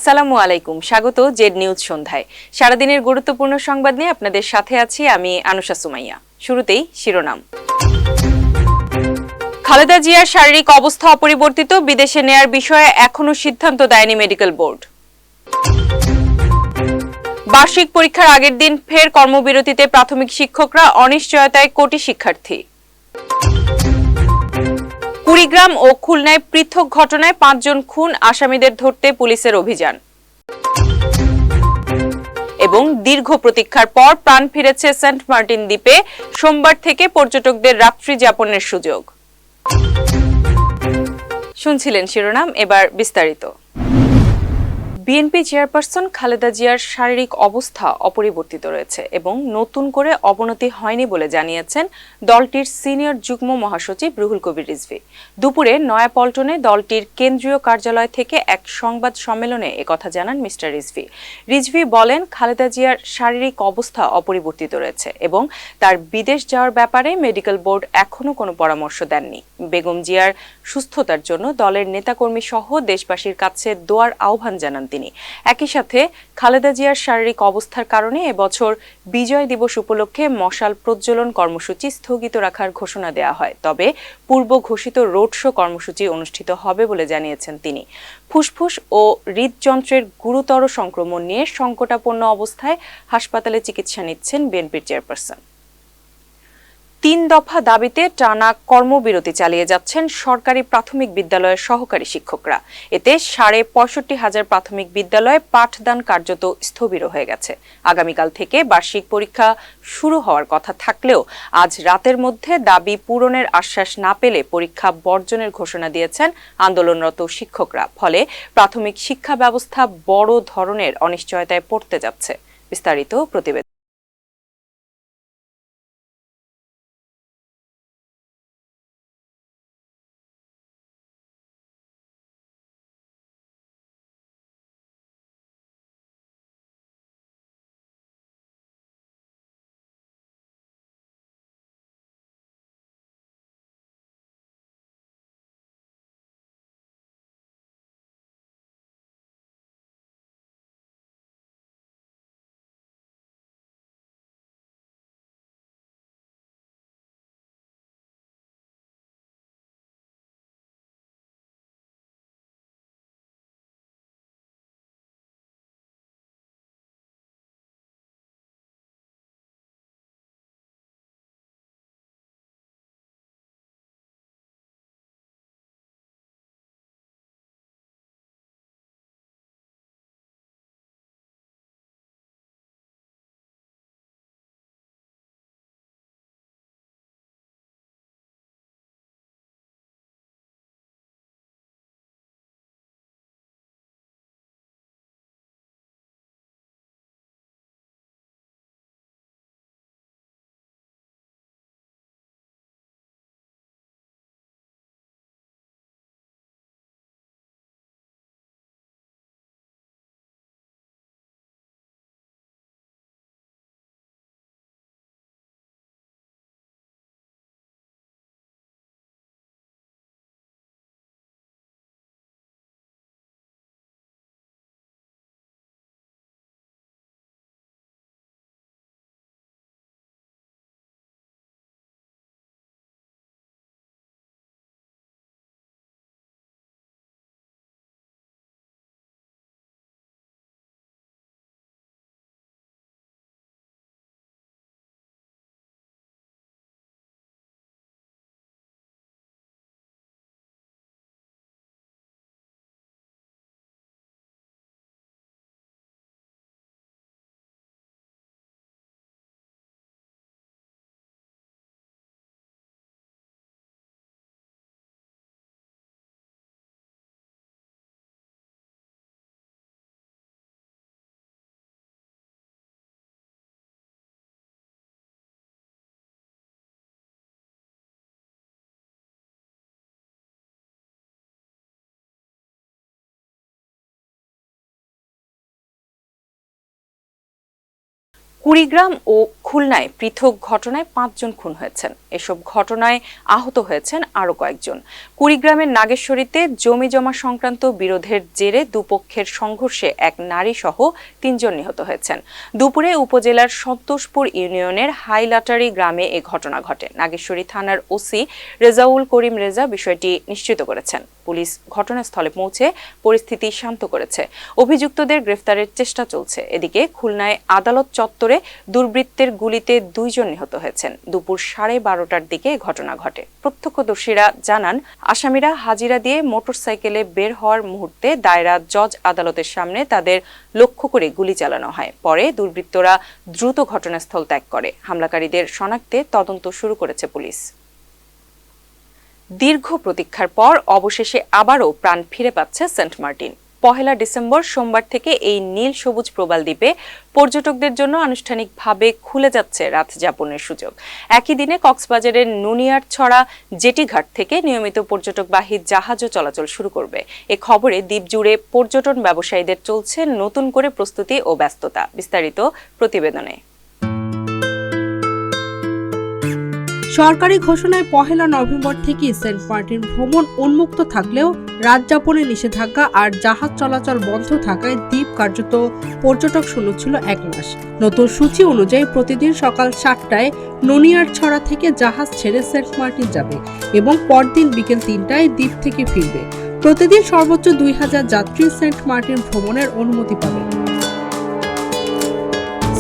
আসসালামু আলাইকুম, স্বাগত জেড নিউজ সন্ধ্যায়। সারাদিনের গুরুত্বপূর্ণ সংবাদ নিয়ে আপনাদের সাথে আছি আমি আনুশা সুমাইয়া। শুরুতেই শিরোনাম। খালেদা জিয়ার শারীরিক অবস্থা অপরিবর্তিত, বিদেশে নেয়ার বিষয়ে এখনো সিদ্ধান্ত দেয়নি মেডিকেল বোর্ড। বার্ষিক পরীক্ষার আগের দিন ফের কর্মবিরতিতে প্রাথমিক শিক্ষকরা, অনিশ্চয়তায় কোটি শিক্ষার্থী। কুড়িগ্রাম ও খুলনায় পৃথক ঘটনায় 5 জন খুন, আসামিদের ধরতে পুলিশের অভিযান। এবং দীর্ঘ প্রতীক্ষার পর প্রাণ ফিরেছে সেন্ট মার্টিন দ্বীপে, সোমবার থেকে পর্যটকদের রাত্রি যাপনের সুযোগ। শুনছিলেন শিরোনাম, এবার বিস্তারিত। বিএনপি চেয়ারপারসন খালেদা জিয়ার শারীরিক অবস্থা অপরিবর্তিত রয়েছে এবং নতুন করে অবনতি হয়নি বলে জানিয়েছেন দলটির সিনিয়র যুগ্ম মহাসচিব রুহুল কবির রিজভী। দুপুরে নয়াপল্টনে দলটির কেন্দ্রীয় কার্যালয় থেকে এক সংবাদ সম্মেলনে একথা জানান মিস্টার রিজভী। রিজভী বলেন, খালেদা জিয়ার শারীরিক অবস্থা অপরিবর্তিত রয়েছে এবং তার বিদেশ যাওয়ার ব্যাপারে মেডিকেল বোর্ড এখনো কোনো পরামর্শ দেননি। বেগম জিয়ার সুস্থতার জন্য দলের নেতাকর্মী সহ দেশবাসীর কাছে দোয়ার আহ্বান জানান তিনি। একই সাথে খালেদা জিয়ার শারীরিক অবস্থার কারণে এবছর বিজয় দিবস উপলক্ষে মশাল প্রজ্বলন কর্মসূচি স্থগিত রাখার ঘোষণা দেওয়া হয়, তবে পূর্ব ঘোষিত রোড শো কর্মসূচি অনুষ্ঠিত হবে বলে জানিয়েছেন তিনি। ফুসফুস ও হৃদযন্ত্রের গুরুতর সংক্রমণ নিয়ে সংকটাপন্ন অবস্থায় হাসপাতালে চিকিৎসা নিচ্ছেন বিএনপির চেয়ারপারসন। 3 দফা দাবিতে টানা কর্মবিরতি চালিয়ে যাচ্ছেন সরকারি প্রাথমিক বিদ্যালয়ের সহকারী শিক্ষকরা। এতে 65,500 প্রাথমিক বিদ্যালয়ে পাঠদান কার্যত স্থবির হয়ে গেছে। আগামীকাল থেকে বার্ষিক পরীক্ষা শুরু হওয়ার কথা থাকলেও আজ রাতের মধ্যে দাবি পূরণের আশ্বাস না পেলে পরীক্ষা বর্জনের ঘোষণা দিয়েছেন আন্দোলনরত শিক্ষকরা। ফলে প্রাথমিক শিক্ষা ব্যবস্থা বড় ধরনের অনিশ্চয়তায় পড়তে যাচ্ছে। বিস্তারিত প্রতিবেদন। কুড়িগ্রাম ও খুলনায় পৃথক ঘটনায় 5 জন খুন হয়েছেন। এসব ঘটনায় আহত হয়েছেন আরও কয়েকজন। কুড়িগ্রামের নাগেশ্বরীতে জমি জমা সংক্রান্ত বিরোধের জেরে দুপক্ষের সংঘর্ষে এক নারী সহ 3 জন নিহত হয়েছেন। দুপুরে উপজেলার সন্তোষপুর ইউনিয়নের হাইলাটারি গ্রামে এ ঘটনা ঘটে। নাগেশ্বরী থানার ওসি রেজাউল করিম রেজা বিষয়টি নিশ্চিত করেছেন। পুলিশ ঘটনাস্থলে পৌঁছে পরিস্থিতি শান্ত করেছে। অভিযুক্তদের গ্রেফতারের চেষ্টা চলছে। এদিকে খুলনায় আদালত চত্বরে দুর্বৃত্তের গুলিতে 2 জন নিহত হয়েছেন। দুপুর 12:30টার দিকে ঘটনা ঘটে। প্রত্যক্ষদর্শীরা জানান, আসামিরা হাজিরা দিয়ে মোটরসাইকেলে বের হওয়ার মুহূর্তে দায়রা জজ আদালতের সামনে তাদের লক্ষ্য করে গুলি চালানো হয়। পরে দুর্বৃত্তরা দ্রুত ঘটনাস্থল ত্যাগ করে। হামলাকারীদের শনাক্তে তদন্ত শুরু করেছে পুলিশ। দীর্ঘ প্রতীক্ষার পর অবশেষে আবারও প্রাণ ফিরে পাচ্ছে সেন্ট মার্টিন। 1 ডিসেম্বর সোমবার থেকে এই নীল সবুজ প্রবাল দ্বীপে পর্যটকদের জন্য আনুষ্ঠানিকভাবে খুলে যাচ্ছে রাত যাপনের সুযোগ। একই দিনে কক্সবাজারের নুনিয়ারছড়া জেটিঘাট থেকে নিয়মিত পর্যটকবাহী জাহাজও চলাচল শুরু করবে। এ খবরে দ্বীপ জুড়ে পর্যটন ব্যবসায়ীদের চলছে নতুন করে প্রস্তুতি ও ব্যস্ততা। বিস্তারিত প্রতিবেদনে। সরকারি ঘোষণায় 1 নভেম্বর থেকে সেন্ট মার্টিন ভ্রমণ উন্মুক্ত থাকলেও রাত যাপনে নিষেধাজ্ঞা আর জাহাজ চলাচল বন্ধ থাকায় দ্বীপ কার্যত পর্যটক শূন্য ছিল 1 মাস। নতুন সূচি অনুযায়ী প্রতিদিন সকাল 7টায় নুনিয়ারছড়া থেকে জাহাজ ছেড়ে সেন্ট মার্টিন যাবে এবং পরদিন বিকেল 3টায় দ্বীপ থেকে ফিরবে। প্রতিদিন সর্বোচ্চ 2000 যাত্রী সেন্ট মার্টিন ভ্রমণের অনুমতি পাবে।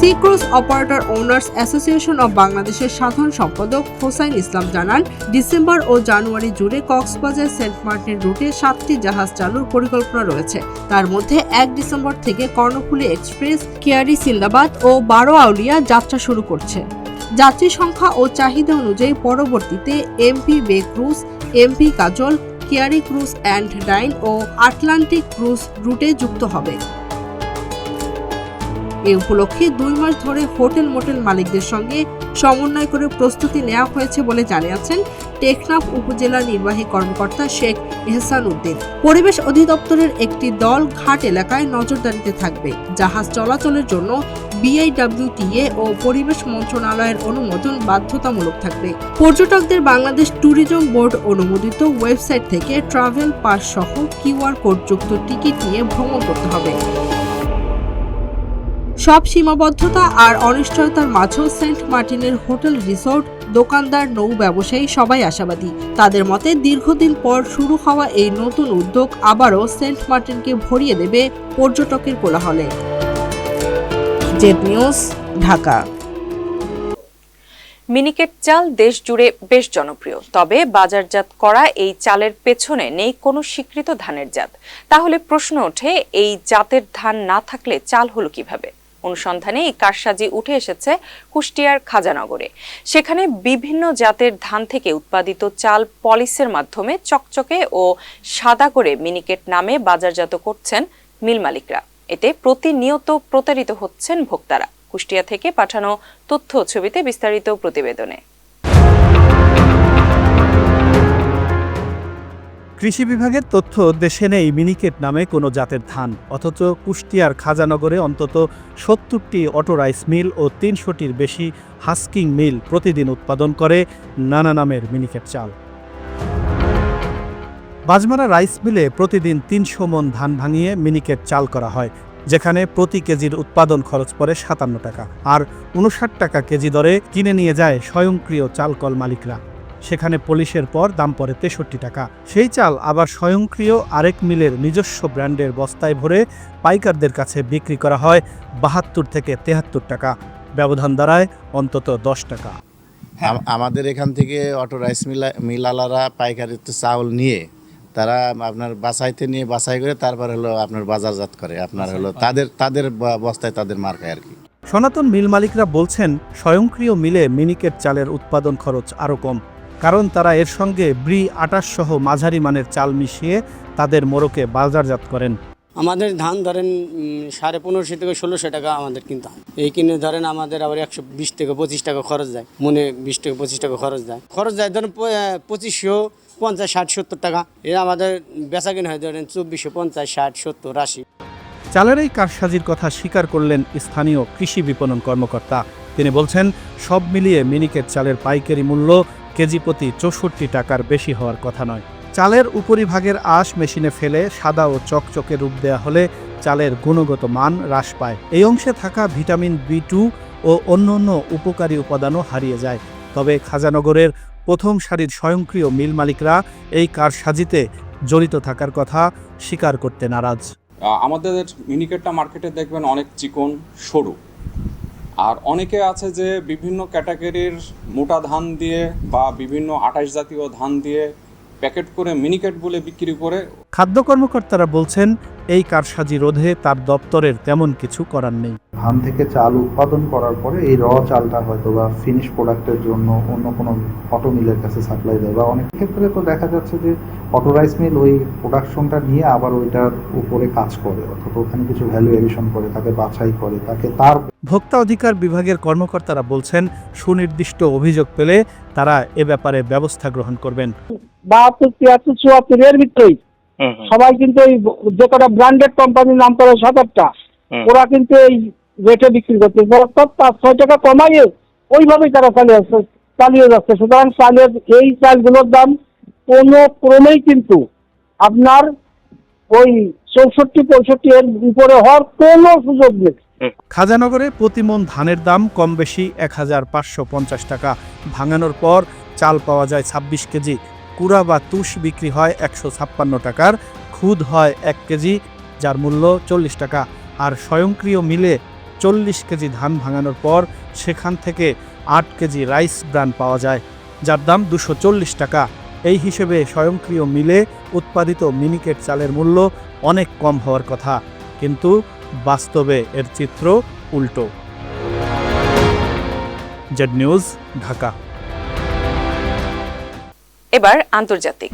Sea cruise operator owners association of বাংলাদেশের সাধারণ সম্পাদক হোসাইন ইসলাম জানান, ডিসেম্বর ও জানুয়ারি জুড়ে কক্সবাজার সেন্ট মার্টিন রুটে 7টি জাহাজ চালুর পরিকল্পনা রয়েছে। তার মধ্যে 1 ডিসেম্বর থেকে কর্ণফুলী এক্সপ্রেস, কিয়ারি সিন্দাবাদ ও 12 আউলিয়া যাত্রা শুরু করছে। যাত্রী সংখ্যা ও চাহিদা অনুযায়ী পরবর্তীতে MV bay cruise, MV Kajal, Keari cruise and dine ও আটলান্টিক ক্রুজ রুটে যুক্ত হবে। এ উপলক্ষে 2 মাস ধরে হোটেল মোটেল মালিকদের সঙ্গে সমন্বয় করে প্রস্তুতি নেওয়া হয়েছে বলে জানিয়েছেন টেকনাফ উপজেলা নির্বাহী কর্মকর্তা শেখ এহসান উদ্দিন। পরিবেশ অধিদপ্তরের একটি দল ঘাট এলাকায় নজরদারিতে থাকবে। জাহাজ চলাচলের জন্য বিআইডব্লিউটিএ ও পরিবেশ মন্ত্রণালয়ের অনুমোদন বাধ্যতামূলক থাকবে। পর্যটকদের বাংলাদেশ ট্যুরিজম বোর্ড অনুমোদিত ওয়েবসাইট থেকে ট্রাভেল পাস সহ কিউআর কোড যুক্ত টিকিট নিয়ে ভ্রমণ করতে হবে। সব সীমাবদ্ধতা আর অনিশ্চয়তার মাঝেও সেন্ট মার্টিনের হোটেল, রিসোর্ট, দোকানদার, নৌ ব্যবসায়ী সবাই আশাবাদী। তাদের মতে দীর্ঘদিন পর শুরু হওয়া এই নতুন উদ্যোগ আবারও সেন্ট মার্টিনকে ভরিয়ে দেবে পর্যটকের কোলাহলে। Z news, Dhaka. মিনিকেট চাল দেশ জুড়ে বেশ জনপ্রিয়, তবে বাজারজাত করা এই চালের পেছনে নেই কোনো স্বীকৃত ধানের জাত। তাহলে প্রশ্ন ওঠে, এই জাতের ধান না থাকলে চাল হলো কিভাবে? অনুসন্ধানে এই কারসাজি উঠে এসেছে কুষ্টিয়ার খাজানগরে। সেখানে বিভিন্ন জাতের ধান থেকে উৎপাদিত চাল পলিসের মাধ্যমে চকচকে ও সাদা করে মিনিকেট নামে বাজারজাত করছেন মিল মালিকরা। এতে প্রতিনিয়ত প্রতারিত হচ্ছেন ভোক্তারা। কুষ্টিয়া থেকে পাঠানো তথ্য ছবিতে বিস্তারিত প্রতিবেদনে। কৃষি বিভাগের তথ্য, দেশে নেই মিনিকেট নামে কোনো জাতের ধান, অথচ কুষ্টিয়ার খাজানগরে অন্তত 70টি অটো রাইস মিল ও 300টির বেশি হাস্কিং মিল প্রতিদিন উৎপাদন করে নানা নামের মিনিকেট চাল। বাজমারা রাইস মিলে প্রতিদিন 300 মণ ধান ভাঙিয়ে মিনিকেট চাল করা হয়, যেখানে প্রতি কেজির উৎপাদন খরচ পড়ে 57 টাকা, আর 59 টাকা কেজি দরে কিনে নিয়ে যায় স্বয়ংক্রিয় চালকল মালিকরা। সেখানে পলিশের পর দাম পড়ে 63 টাকা। সেই চাল আবার স্বয়ংক্রিয় আরেক মিলের নিজস্ব ব্র্যান্ডের বস্তায় ভরে পাইকারদের কাছে বিক্রি করা হয় 72 থেকে 73 টাকা। ব্যবধান দাঁড়ায় অন্তত 10 টাকা। আমাদের এখান থেকে অটো রাইস মিলালারা পাইকারিতে চাউল নিয়ে তারা আপনার বাছাইতে নিয়ে বাছাই করে তারপর হলো আপনার বাজারজাত করে, আপনার হলো তাদের বস্তায় তাদের মার্কায় আর কি। সনাতন মিল মালিকরা বলছেন, স্বয়ংক্রিয় মিলে মিনিকেট চালের উৎপাদন খরচ আরও কম, কারণ তারা এর সঙ্গে ব্রি 28 সহ মাঝারি মানের চাল মিশিয়ে তাদের মোড়কে বাজারজাত করেন। আমাদের ধান ধরেন 1550 থেকে 1600 টাকা আমাদের কিনতে হয়। এই কিনে ধরেন আমাদের আবার 120 থেকে 25 টাকা খরচ যায়, মনে 20 থেকে 25 টাকা খরচ যায় ধরেন 2550, 60, 70 টাকা। এরা আমাদের বেচা কিনা হয় ধরেন 2450, 60, 70, 80। চালের এই কারসাজির কথা স্বীকার করলেন স্থানীয় কৃষি বিপণন কর্মকর্তা। তিনি বলছেন, সব মিলিয়ে মিনিকেট চালের পাইকারি মূল্য কেজি প্রতি 64 টাকার বেশি হওয়ার কথা নয়। চালের উপরিভাগের আঁশ মেশিনে ফেলে সাদা ও চকচকে রূপ দেয়া হলে চালের গুণগত মান হ্রাস পায়। এই অংশে থাকা ভিটামিন B2 ও অন্যান্য উপকারী উপাদানও হারিয়ে যায়। তবে খাজানগরের প্রথম সারির স্বয়ংক্রিয় মিল মালিকরা এই কারসাজিতে জড়িত থাকার কথা স্বীকার করতে নারাজ। আমাদের মিনিকেটটা মার্কেটে দেখবেন অনেক চিকন সরু, আর অনেকে আছে যে বিভিন্ন ক্যাটাগরির মোটা ধান দিয়ে বা বিভিন্ন আটাশ জাতীয় ধান দিয়ে প্যাকেট করে মিনিকেট বলে বিক্রি করে। খাদ্য কর্মকর্তারা বলছেন, এই কারসাজি রোধে তার দপ্তরের তেমন কিছু করার নেই। ধান থেকে চাল উৎপাদন করার পরে এই চালটা হয়তো বা ফিনিশ প্রোডাক্টের জন্য অন্য কোনো অটো মিলের কাছে সাপ্লাই দেয়, বা অনেক ক্ষেত্রে তো দেখা যাচ্ছে যে অটো রাইস মিল ওই প্রোডাকশনটা নিয়ে আবার ওইটার উপরে কাজ করে, অর্থাৎ ওখানে কিছু ভ্যালু এডিশন করে, তাকে বাছাই করে, তাকে তার। ভোক্তা অধিকার বিভাগের কর্মকর্তারা বলছেন, সুনির্দিষ্ট অভিযোগ পেলে তারা এ ব্যাপারে ব্যবস্থা গ্রহণ করবেন। 72, 73, 74 এর ভিতরেই সবাই কিন্তু এই যে কটা ব্র্যান্ডেড কোম্পানির নাম করে 7-8টা, ওরা কিন্তু এই রেটে বিক্রি করছে, অর্থাৎ 5-6 টাকা কমাইয়ে ওইভাবেই তারা চালিয়ে যাচ্ছে। সুতরাং চালের এই চালগুলোর দাম কোনো ক্রমেই কিন্তু আপনার ওই 64-65 এর উপরে হওয়ার কোনো সুযোগ নেই। খাজানগরে প্রতিমন ধানের দাম কম বেশি 1550 টাকা। ভাঙানোর পর চাল পাওয়া যায় 26 কেজি। কুড়া বা তুষ বিক্রি হয় 156 টাকার, খুদ হয় 1 কেজি, যার মূল্য 40 টাকা। আর স্বয়ংক্রিয় মিলে 40 কেজি ধান ভাঙানোর পর সেখান থেকে 8 কেজি রাইস ব্রান পাওয়া যায়, যার দাম 240 টাকা। এই হিসেবে স্বয়ংক্রিয় মিলে উৎপাদিত মিনিকেট চালের মূল্য অনেক কম হওয়ার কথা, কিন্তু বাস্তবে এর চিত্র উল্টো। Z news, Dhaka. এবার আন্তর্জাতিক।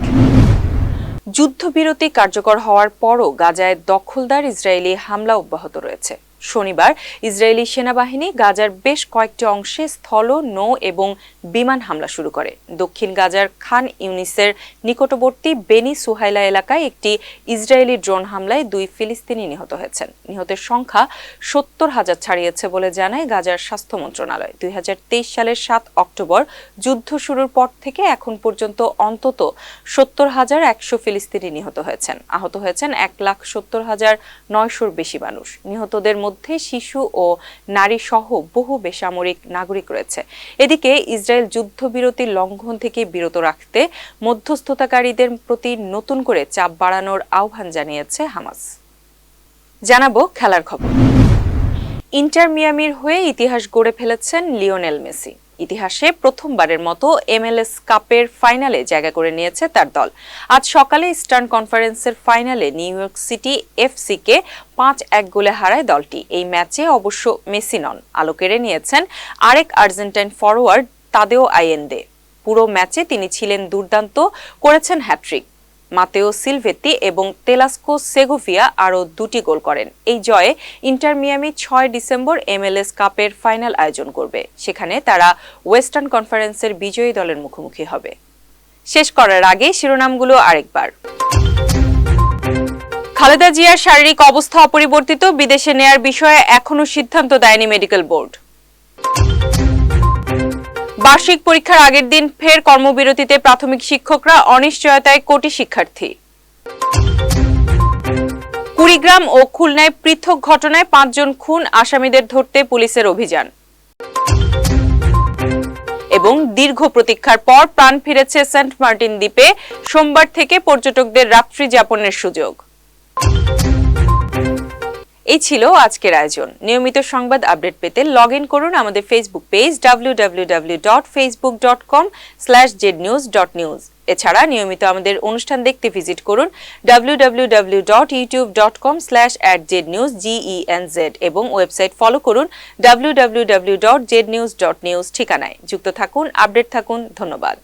যুদ্ধবিরতি কার্যকর হওয়ার পরও গাজায় দখলদার ইসরায়েলি হামলা অব্যাহত রয়েছে। শনিবার ইসরায়েলি সেনাবাহিনী গাজার বেশ কয়েকটি অংশে স্থল, নৌ এবং বিমান হামলা শুরু করে। দক্ষিণ গাজার খান ইউনিসের নিকটবর্তী বেনি সুহাইলা এলাকায় একটি ইসরায়েলি ড্রোন হামলায় 2 ফিলিস্তিনি নিহত হয়েছেন। নিহতের সংখ্যা 70,000 ছাড়িয়েছে বলে জানায় গাজার স্বাস্থ্য মন্ত্রণালয়। 2023 সালের 7 অক্টোবর যুদ্ধ শুরুর পর থেকে এখন পর্যন্ত অন্তত 70,100 ফিলিস্তিনি নিহত হয়েছেন। আহত হয়েছেন 1,70,900-র বেশি মানুষ। নিহতদের মধ্যে শিশু ও নারী সহ বহু বেসামরিক নাগরিক রয়েছে। এদিকে ইসরায়েল যুদ্ধবিরতি লঙ্ঘন থেকে বিরত রাখতে মধ্যস্থতাকারীদের প্রতি নতুন করে চাপ বাড়ানোর আহ্বান জানিয়েছে হামাস। জানাবো খেলার খবর। ইন্টার মিয়ামির হয়ে ইতিহাস গড়ে ফেলেছেন লিওনেল মেসি। ইতিহাসে প্রথমবারের মতো MLS কাপের ফাইনালে জায়গা করে নিয়েছে তার দল। আজ সকালে ইস্টার্ন কনফারেন্সের ফাইনালে নিউ ইয়র্ক সিটি FC-কে 5-1 গোলে হারায় দলটি। এই ম্যাচে অবশ্য মেসি নন, আলো কেড়ে নিয়েছেন আরেক আর্জেন্টাইন ফরোয়ার্ড তাদেও আয়েন্দে। পুরো ম্যাচে তিনি ছিলেন দুর্দান্ত, করেছেন হ্যাট্রিক। মাতেও সিলভেত্তি এবং তেলাস্কো সেগোভিয়া আরও 2টি গোল করেন। এই জয়ে ইন্টার মিয়ামি 6 ডিসেম্বর MLS কাপের ফাইনাল আয়োজন করবে। সেখানে তারা ওয়েস্টার্ন কনফারেন্সের বিজয়ী দলের মুখোমুখি হবে। শেষ করার আগে শিরোনামগুলো আরেকবার। খালেদা জিয়ার শারীরিক অবস্থা অপরিবর্তিত, বিদেশে নেয়ার বিষয়ে এখনো সিদ্ধান্ত দেয়নি মেডিকেল বোর্ড। বার্ষিক পরীক্ষার আগের দিন ফের কর্মবিরতিতে প্রাথমিক শিক্ষকরা, অনিশ্চয়তায় কোটি শিক্ষার্থী। কুড়িগ্রাম ও খুলনায় পৃথক ঘটনায় 5 জন খুন, আসামিদের ধরতে পুলিশের অভিযান। এবং দীর্ঘ প্রতীক্ষার পর প্রাণ ফিরেছে সেন্ট মার্টিন দ্বীপে, সোমবার থেকে পর্যটকদের রাত্রি যাপনের সুযোগ। এই ছিল আজকের আয়োজন। নিয়মিত সংবাদ আপডেট পেতে লগ ইন করুন আমাদের ফেসবুক পেজ www.facebook.com/jednews.news। এছাড়া নিয়মিত আমাদের অনুষ্ঠান দেখতে ভিজিট করুন www.youtube.com/@jednews এবং ওয়েবসাইট ফলো করুন www.jednews.news ঠিকানায়। যুক্ত থাকুন, আপডেট থাকুন। ধন্যবাদ।